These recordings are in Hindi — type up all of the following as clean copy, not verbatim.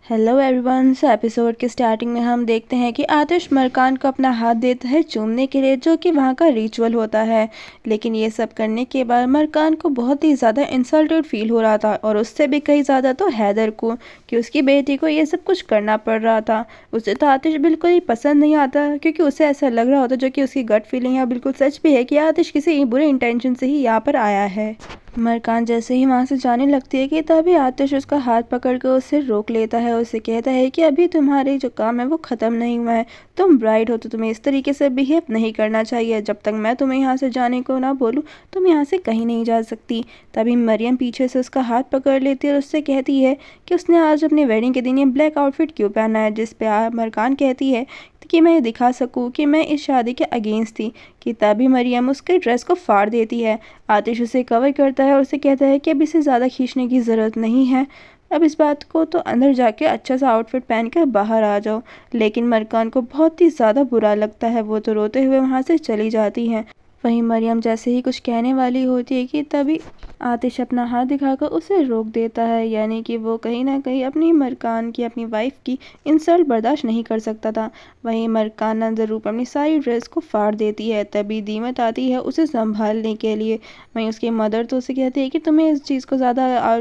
Hello everyone. सो एपिसोड के स्टार्टिंग में हम देखते हैं कि आतिश मरकान को अपना हाथ देता है चूमने के लिए, जो कि वहाँ का रिचुअल होता है। लेकिन ये सब करने के बाद मरकान को बहुत ही ज़्यादा इंसल्टेड फील हो रहा था, और उससे भी कहीं ज़्यादा तो हैदर को, कि उसकी बेटी को ये सब कुछ करना पड़ रहा था। उसे तो आतिश बिल्कुल ही पसंद नहीं आता, क्योंकि उसे ऐसा लग रहा होता, जो कि उसकी गट फीलिंग है बिल्कुल सच भी है, कि आतिश किसी बुरे इंटेंशन से ही यहाँ पर आया है। मरकान जैसे ही वहाँ से जाने लगती है कि तभी आतिश उसका हाथ पकड़ कर उसे रोक लेता है। उसे कहता है कि अभी तुम्हारे जो काम है वो ख़त्म नहीं हुआ है, तुम ब्राइड हो तो तुम्हें इस तरीके से बिहेव नहीं करना चाहिए। जब तक मैं तुम्हें यहाँ से जाने को ना बोलूँ तुम यहाँ से कहीं नहीं जा सकती। तभी मरियम पीछे से उसका हाथ पकड़ लेती है और उससे कहती है कि उसने आज अपने वेडिंग के दिन ये ब्लैक आउटफिट क्यों पहना है, जिस पे मरकान कहती है कि मैं ये दिखा सकूं कि मैं इस शादी के अगेंस्ट थी। कि तभी मरियम उसके ड्रेस को फाड़ देती है। आतिश उसे कवर करता है और उसे कहता है कि अब इसे ज़्यादा खींचने की ज़रूरत नहीं है, अब इस बात को तो अंदर जाके अच्छा सा आउटफिट पहनकर बाहर आ जाओ। लेकिन मरकान को बहुत ही ज़्यादा बुरा लगता है, वो तो रोते हुए वहाँ से चली जाती है। वहीं मरियम जैसे ही कुछ कहने वाली होती है कि तभी आतिश अपना हाथ दिखाकर उसे रोक देता है, यानी कि वो कहीं ना कहीं अपनी मरकान की, अपनी वाइफ की इंसल्ट बर्दाश्त नहीं कर सकता था। वहीं मरकान अंदर रूप अपनी सारी ड्रेस को फाड़ देती है। तभी दीमत आती है उसे संभालने के लिए। वहीं उसकी मदर तो उसे कहती है कि तुम्हें इस चीज़ को ज़्यादा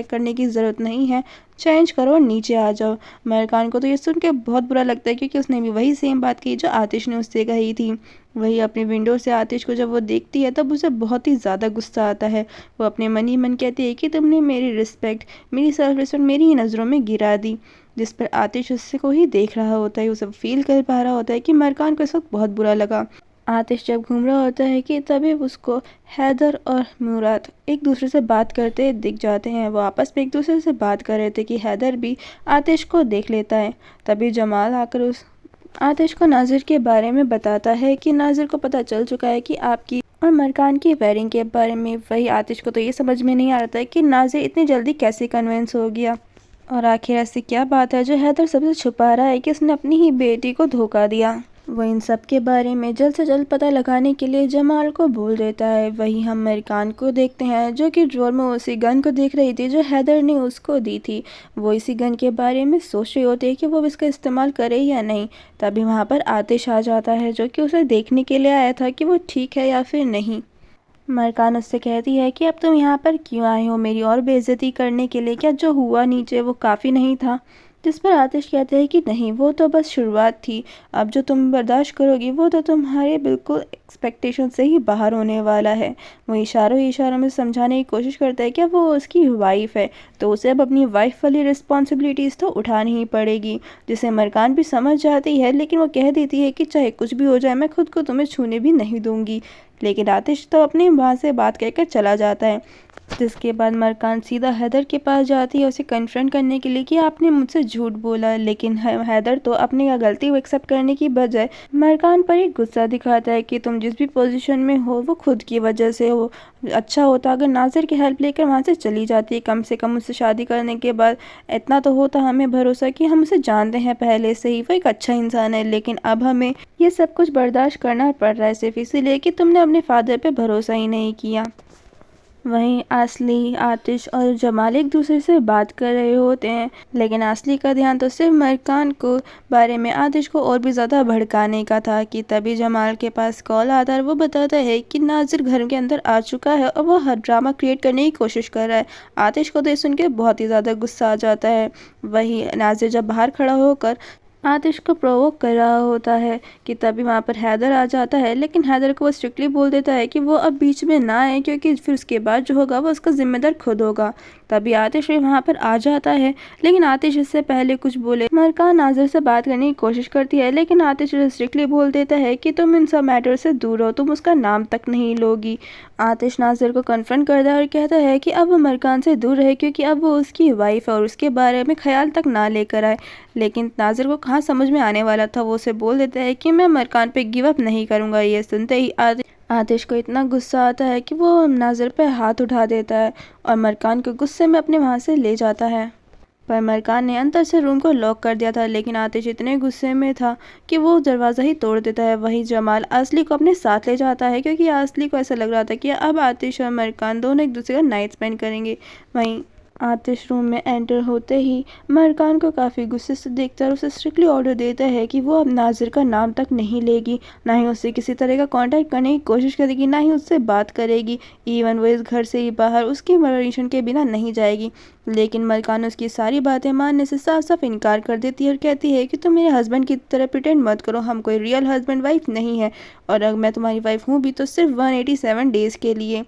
करने की ज़रूरत नहीं है, चेंज करो और नीचे आ जाओ। मरकान को तो ये सुन के बहुत बुरा लगता है, क्योंकि उसने भी वही सेम बात की जो आतिश ने उससे कही थी। वही अपनी विंडो से आतिश को जब वो देखती है तब उसे बहुत ही ज़्यादा गुस्सा आता है। वो अपने मन ही मन कहती है कि तुमने मेरी रिस्पेक्ट, मेरी सेल्फ रिस्पेक्ट मेरी ही नज़रों में गिरा दी। जिस पर आतिश उससे को ही देख रहा होता है, उसे फील कर पा रहा होता है कि मरकान को इस वक्त बहुत बुरा लगा। आतिश जब घूम रहा होता है कि तभी उसको हैदर और मुराद एक दूसरे से बात करते दिख जाते हैं। वो आपस में एक दूसरे से बात कर रहे थे कि हैदर भी आतिश को देख लेता है। तभी जमाल आकर उस आतिश को नाजिर के बारे में बताता है कि नाजिर को पता चल चुका है कि आपकी और मरकान की वेडिंग के बारे में। वही आतिश को तो ये समझ में नहीं आ रहा था कि नाजिर इतनी जल्दी कैसे कन्विंस हो गया, और आखिर ऐसी क्या बात है जो हैदर सबसे छुपा रहा है कि उसने अपनी ही बेटी को धोखा दिया। वो इन सब के बारे में जल्द से जल्द पता लगाने के लिए जमाल को बोल देता है। वही हम मरकान को देखते हैं, जो कि ड्रॉर में उसी गन को देख रही थी जो हैदर ने उसको दी थी। वो इसी गन के बारे में सोच रही होती है कि वो इसका इस्तेमाल करे या नहीं। तभी वहाँ पर आतिश आ जाता है, जो कि उसे देखने के लिए आया था कि वो ठीक है या फिर नहीं। मरकान उससे कहती है कि अब तुम यहाँ पर क्यों आए हो, मेरी और बेइज्जती करने के लिए? क्या जो हुआ नीचे वो काफ़ी नहीं था? जिस पर आतिश कहते हैं कि नहीं, वो तो बस शुरुआत थी, अब जो तुम बर्दाश्त करोगी वो तो तुम्हारे बिल्कुल एक्सपेक्टेशन से ही बाहर होने वाला है। वो इशारों ही इशारों में समझाने की कोशिश करता है कि अब वो उसकी वाइफ है, तो उसे अब अपनी वाइफ वाली रिस्पॉन्सिबिलिटीज़ तो उठानी ही पड़ेगी। जिसे मरकान भी समझ जाती है, लेकिन वो कह देती है कि चाहे कुछ भी हो जाए मैं खुद को तुम्हें छूने भी नहीं दूंगी। लेकिन आतिश तो अपनी माँ से बात कहकर चला जाता है। जिसके बाद मरकान सीधा हैदर के पास जाती है उसे कन्फ्रंट करने के लिए कि आपने मुझसे झूठ बोला। लेकिन हैदर तो अपनी गलती को एक्सेप्ट करने की बजाय मरकान पर ही गुस्सा दिखाता है कि तुम जिस भी पोजीशन में हो वो खुद की वजह से हो। अच्छा होता अगर नाजिर की हेल्प लेकर वहाँ से चली जाती, कम से कम उससे शादी करने के बाद इतना तो होता हमें भरोसा कि हम उसे जानते हैं पहले से ही, वो एक अच्छा इंसान है। लेकिन अब हमें ये सब कुछ बर्दाश्त करना पड़ रहा है सिर्फ इसीलिए कि तुमने अपने फादर पे भरोसा ही नहीं किया। वहीं आसली, आतिश और जमाल एक दूसरे से बात कर रहे होते हैं, लेकिन आसली का ध्यान तो सिर्फ मरकान को बारे में आतिश को और भी ज़्यादा भड़काने का था। कि तभी जमाल के पास कॉल आता है, वो बताता है कि नाजिर घर के अंदर आ चुका है और वो हर ड्रामा क्रिएट करने की कोशिश कर रहा है। आतिश को तो ये सुन के बहुत ही ज़्यादा गुस्सा आ जाता है। वही नाजिर जब बाहर खड़ा होकर आतिश को प्रोवोक कर रहा होता है कि तभी वहाँ पर हैदर आ जाता है, लेकिन हैदर को वो स्ट्रिक्टली बोल देता है कि वो अब बीच में ना आए, क्योंकि फिर उसके बाद जो होगा वो उसका जिम्मेदार खुद होगा। तभी आतिश भी वहाँ पर आ जाता है, लेकिन आतिश इससे पहले कुछ बोले मरकान नाजिर से बात करने की कोशिश करती है, लेकिन आतिश स्ट्रिक्टली बोल देता है कि तुम इन सब मैटर से दूर हो, तुम उसका नाम तक नहीं लोगी। आतिश नाजिर को कन्फ्रंट करता है और कहता है कि अब वो मरकान से दूर रहे, क्योंकि अब वो उसकी वाइफ है और उसके बारे में ख्याल तक ना लेकर आए। लेकिन नाजिर को कहाँ समझ में आने वाला था, वो उसे बोल देता है कि मैं मरकान पे गिव अप नहीं करूँगा। ये सुनते ही आतिश को इतना गुस्सा आता है कि वो नाजिर पे हाथ उठा देता है और मरकान को गुस्से में अपने वहाँ से ले जाता है। पर मरकान ने अंदर से रूम को लॉक कर दिया था, लेकिन आतिश इतने गुस्से में था कि वो दरवाज़ा ही तोड़ देता है। वही जमाल आसली को अपने साथ ले जाता है, क्योंकि आसली को ऐसा लग रहा था कि अब आतिश और मरकान दोनों एक दूसरे का नाइट स्पेंड करेंगे। वहीं आतिश रूम में एंटर होते ही मरकान को काफ़ी गुस्से से देखता है और उसे स्ट्रिक्टली ऑर्डर देता है कि वो अब नाजिर का नाम तक नहीं लेगी, ना ही उससे किसी तरह का कांटेक्ट करने की कोशिश करेगी, ना ही उससे बात करेगी। इवन वो इस घर से ही बाहर उसकी परमिशन के बिना नहीं जाएगी। लेकिन मरकान उसकी सारी बातें मानने से साफ साफ इनकार कर देती है और कहती है कि तुम मेरे हस्बैंड की तरह प्रिटेंड मत करो, हम कोई रियल हस्बैंड वाइफ नहीं है, और अगर मैं तुम्हारी वाइफ हूँ भी तो सिर्फ 187 डेज़ के लिए।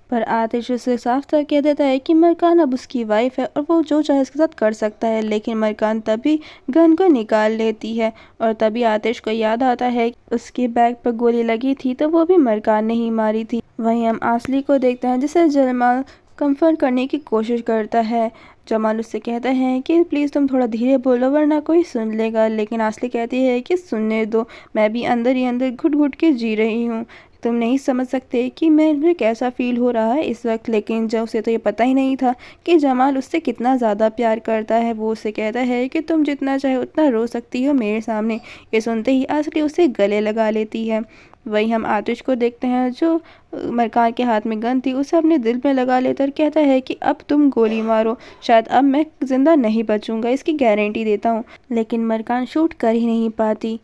पर आतिश उसे साफ तौर कह देता है कि मरकान अब उसकी वाइफ है और वो जो चाहे उसके साथ कर सकता है। लेकिन मरकान तभी गन को निकाल लेती है और तभी आतिश को याद आता है कि उसके बैग पर गोली लगी थी तो वो भी मरकान ने ही मारी थी। वहीं हम आसली को देखते हैं जिसे जमाल कंफर्ट करने की कोशिश करता है। जमाल उससे कहता है कि प्लीज़ तुम थोड़ा धीरे बोलो वरना कोई सुन लेगा, लेकिन आसली कहती है कि सुनने दो, मैं भी अंदर ही अंदर घुट घुट के जी रही हूँ, तुम नहीं समझ सकते कि मुझे कैसा फ़ील हो रहा है इस वक्त। लेकिन जब उसे तो ये पता ही नहीं था कि जमाल उससे कितना ज़्यादा प्यार करता है। वो उसे कहता है कि तुम जितना चाहे उतना रो सकती हो मेरे सामने। ये सुनते ही आसली उसे गले लगा लेती है। वहीं हम आतिश को देखते हैं जो मरकान के हाथ में गन थी उसे अपने दिल में लगा लेता और कहता है कि अब तुम गोली मारो, शायद अब मैं ज़िंदा नहीं बचूंगा, इसकी गारंटी देता हूँ। लेकिन मरकान शूट कर ही नहीं पाती।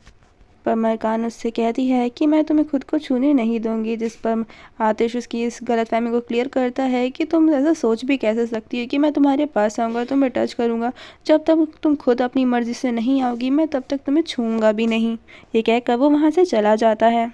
पर मरकान उससे कहती है कि मैं तुम्हें खुद को छूने नहीं दूंगी, जिस पर आतिश उसकी इस गलतफहमी को क्लियर करता है कि तुम ऐसा सोच भी कैसे सकती हो कि मैं तुम्हारे पास आऊँगा, तुम्हें टच करूँगा, जब तक तुम खुद अपनी मर्ज़ी से नहीं आओगी मैं तब तक तुम्हें छूँगा भी नहीं। ये कहकर वो वहाँ से चला जाता है।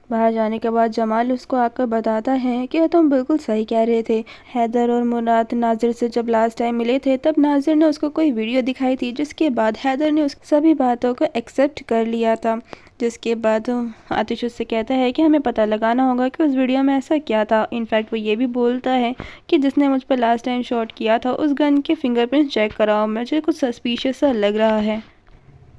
बाहर जाने के बाद जमाल उसको आकर बताता है कि तुम बिल्कुल सही कह रहे थे। हैदर और मुराद नाजिर से जब लास्ट टाइम मिले थे तब नाजिर ने उसको कोई वीडियो दिखाई थी, जिसके बाद हैदर ने उस सभी बातों को एक्सेप्ट कर लिया था। जिसके बाद आतिश उससे कहता है कि हमें पता लगाना होगा कि उस वीडियो में ऐसा क्या था। इनफैक्ट वो ये भी बोलता है कि जिसने मुझ पर लास्ट टाइम शॉट किया था उस गन के फिंगरप्रिंट्स चेक कराओ, मुझे कुछ सस्पिशियस सा लग रहा है।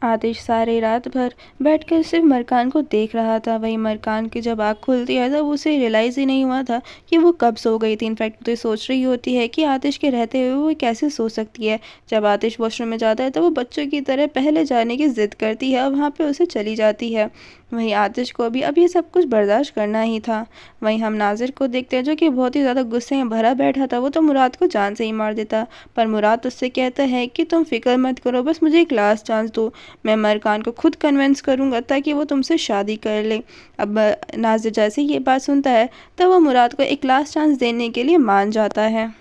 आतिश सारी रात भर बैठकर सिर्फ मरकान को देख रहा था। वहीं मरकान की जब आँख खुलती है तब उसे रियलाइज़ ही नहीं हुआ था कि वो कब सो गई थी। इनफैक्ट तो ये सोच रही होती है कि आतिश के रहते हुए वो कैसे सो सकती है। जब आतिश वॉशरूम में जाता है तो वो बच्चों की तरह पहले जाने की ज़िद करती है और वहाँ पर उसे चली जाती है। वहीं आतिश को भी अब ये सब कुछ बर्दाश्त करना ही था। वहीं हम नाजिर को देखते हैं जो कि बहुत ही ज़्यादा गुस्से में भरा बैठा था। वो तो मुराद को जान से ही मार देता, पर मुराद उससे कहता है कि तुम फिक्र मत करो, बस मुझे एक लास्ट चांस दो, मैं मरकान को खुद कन्विंस करूंगा ताकि वो तुमसे शादी कर ले। अब नाजिर जैसे ये बात सुनता है तब वो मुराद को एक लास्ट चांस देने के लिए मान जाता है।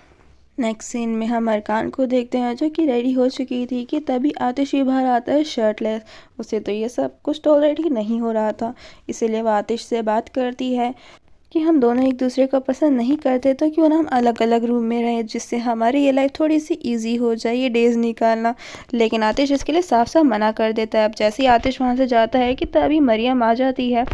नेक्स्ट सीन में हम अरकान को देखते हैं जो कि रेडी हो चुकी थी कि तभी आतिश ही बाहर आता है शर्टलेस। उसे तो ये सब कुछ टॉलरेट ही नहीं हो रहा था, इसीलिए वो आतिश से बात करती है कि हम दोनों एक दूसरे को पसंद नहीं करते तो क्यों ना हम अलग अलग रूम में रहें, जिससे हमारी ये लाइफ थोड़ी सी इजी हो जाए ये डेज़ निकालना। लेकिन आतिश इसके लिए साफ साफ मना कर देता है। अब जैसे ही आतिश वहाँ से जाता है कि तभी मरियम आ जाती है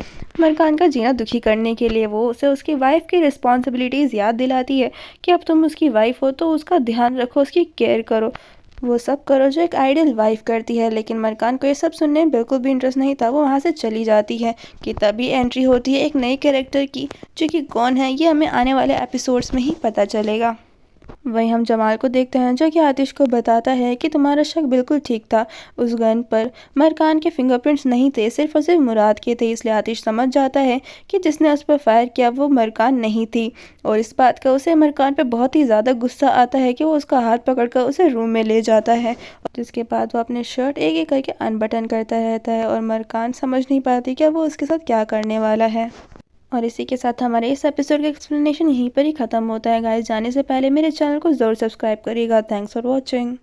मरकान का जीना दुखी करने के लिए। वो उसे उसकी वाइफ की रिस्पॉन्सिबिलिटीज़ याद दिलाती है कि अब तुम उसकी वाइफ हो तो उसका ध्यान रखो, उसकी केयर करो, वो सब करो जो एक आइडियल वाइफ करती है। लेकिन मरकान को ये सब सुनने में बिल्कुल भी इंटरेस्ट नहीं था। वो वहाँ से चली जाती है कि तभी एंट्री होती है एक नई कैरेक्टर की, जो कि कौन है ये हमें आने वाले एपिसोड्स में ही पता चलेगा। वहीं हम जमाल को देखते हैं जो कि आतिश को बताता है कि तुम्हारा शक बिल्कुल ठीक था, उस गन पर मरकान के फिंगरप्रिंट्स नहीं थे, सिर्फ और सिर्फ मुराद के थे। इसलिए आतिश समझ जाता है कि जिसने उस पर फायर किया वो मरकान नहीं थी, और इस बात का उसे मरकान पे बहुत ही ज़्यादा गुस्सा आता है कि वो उसका हाथ पकड़कर उसे रूम में ले जाता है। जिसके बाद वो अपने शर्ट एक एक करके अनबटन करता रहता है और मरकान समझ नहीं पाती कि वो उसके साथ क्या करने वाला है। और इसी के साथ हमारे इस एपिसोड का एक्सप्लेनेशन यहीं पर ही ख़त्म होता है गाइस। जाने से पहले मेरे चैनल को ज़रूर सब्सक्राइब करिएगा। Thanks for watching.